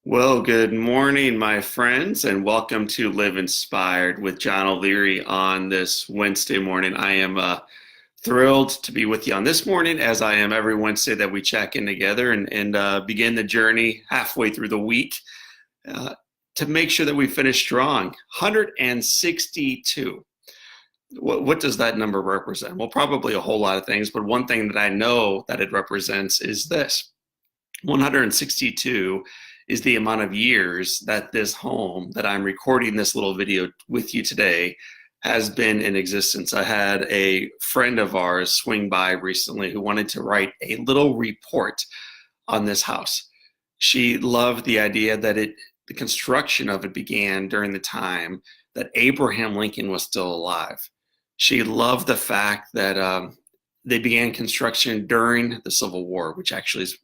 Well, good morning, my friends, and welcome to Live Inspired with John O'Leary on this Wednesday morning. I am thrilled to be with you on this morning, as I am every Wednesday that we check in together and begin the journey halfway through the week uh, to make sure that we finish strong. 162. What does that number represent? Well, probably a whole lot of things, but one thing that I know that it represents is this. 162 is the amount of years that this home that I'm recording this little video with you today has been in existence. I had a friend of ours swing by recently who wanted to write a little report on this house. She loved the idea that the construction of it began during the time that Abraham Lincoln was still alive. She loved the fact that they began construction during the Civil War, which actually is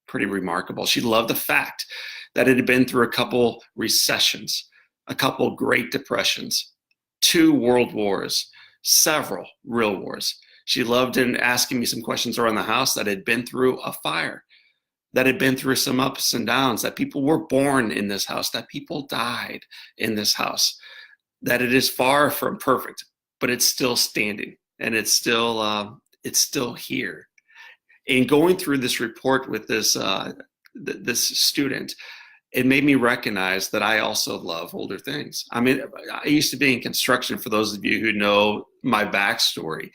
pretty remarkable. She loved the fact that it had been through a couple recessions, a couple Great Depressions, two world wars, several real wars. She loved in asking me some questions around the house that had been through a fire, that had been through some ups and downs, that people were born in this house, that people died in this house, that it is far from perfect, but it's still standing and it's still here. In going through this report with this student, it made me recognize that I also love older things. I mean, I used to be in construction. For those of you who know my backstory,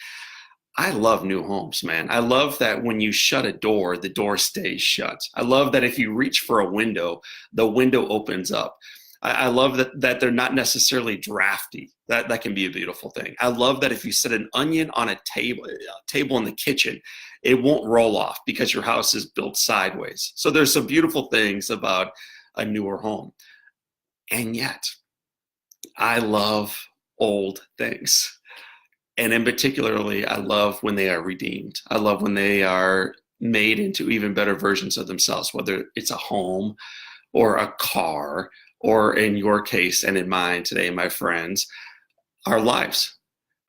I love new homes, man. I love that when you shut a door, the door stays shut. I love that if you reach for a window, the window opens up. I love that they're not necessarily drafty. That can be a beautiful thing. I love that if you set an onion on a table in the kitchen, it won't roll off because your house is built sideways. So there's some beautiful things about a newer home. And yet, I love old things. And in particularly, I love when they are redeemed. I love when they are made into even better versions of themselves, whether it's a home or a car, or in your case and in mine today, my friends, our lives.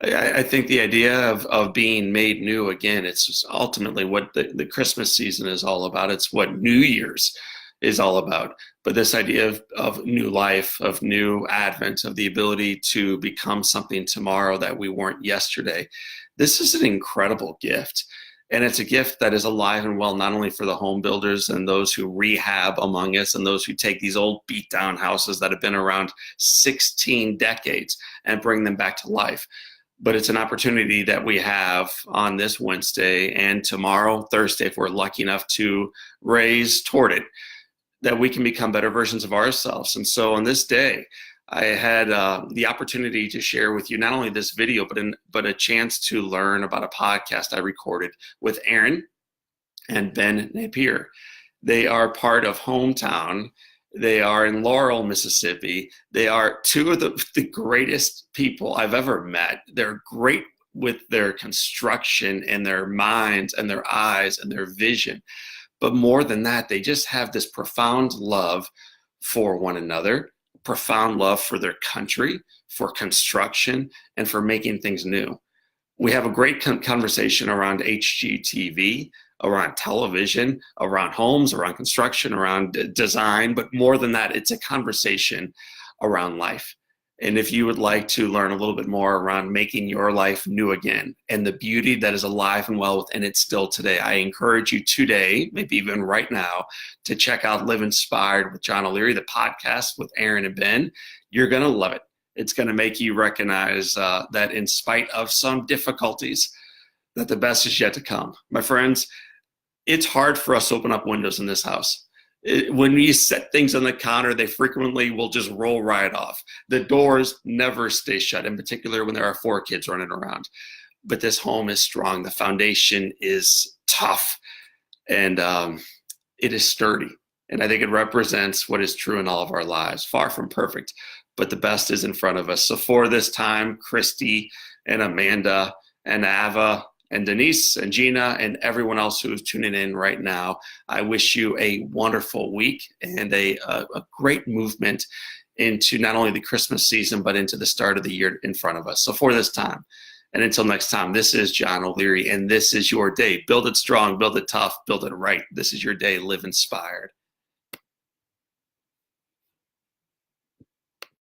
I think the idea of being made new again, it's just ultimately what the Christmas season is all about. It's what New Year's is all about. But this idea of new life, of new advent, of the ability to become something tomorrow that we weren't yesterday, this is an incredible gift. And it's a gift that is alive and well, not only for the home builders and those who rehab among us and those who take these old beat down houses that have been around 16 decades and bring them back to life. But it's an opportunity that we have on this Wednesday and tomorrow, Thursday, if we're lucky enough to raise toward it, that we can become better versions of ourselves. And so on this day, I had the opportunity to share with you not only this video, but a chance to learn about a podcast I recorded with Aaron and Ben Napier. They are part of Hometown. They are in Laurel, Mississippi. They are two of the greatest people I've ever met. They're great with their construction and their minds and their eyes and their vision. But more than that, they just have this profound love for one another, profound love for their country, for construction, and for making things new. We have a great conversation around HGTV, around television, around homes, around construction, around design. But more than that, it's a conversation around life. And if you would like to learn a little bit more around making your life new again and the beauty that is alive and well within it still today, I encourage you today, maybe even right now, to check out Live Inspired with John O'Leary, the podcast with Aaron and Ben. You're going to love it. It's going to make you recognize that in spite of some difficulties, that the best is yet to come. My friends, it's hard for us to open up windows in this house. When we set things on the counter, they frequently will just roll right off. The doors never stay shut, in particular when there are 4 kids running around. But this home is strong. The foundation is tough, and it is sturdy. And I think it represents what is true in all of our lives. Far from perfect, but the best is in front of us. So for this time, Christy and Amanda and Ava and Denise and Gina and everyone else who is tuning in right now, I wish you a wonderful week and a great movement into not only the Christmas season, but into the start of the year in front of us. So for this time, and until next time, this is John O'Leary, and this is your day. Build it strong, build it tough, build it right. This is your day. Live inspired.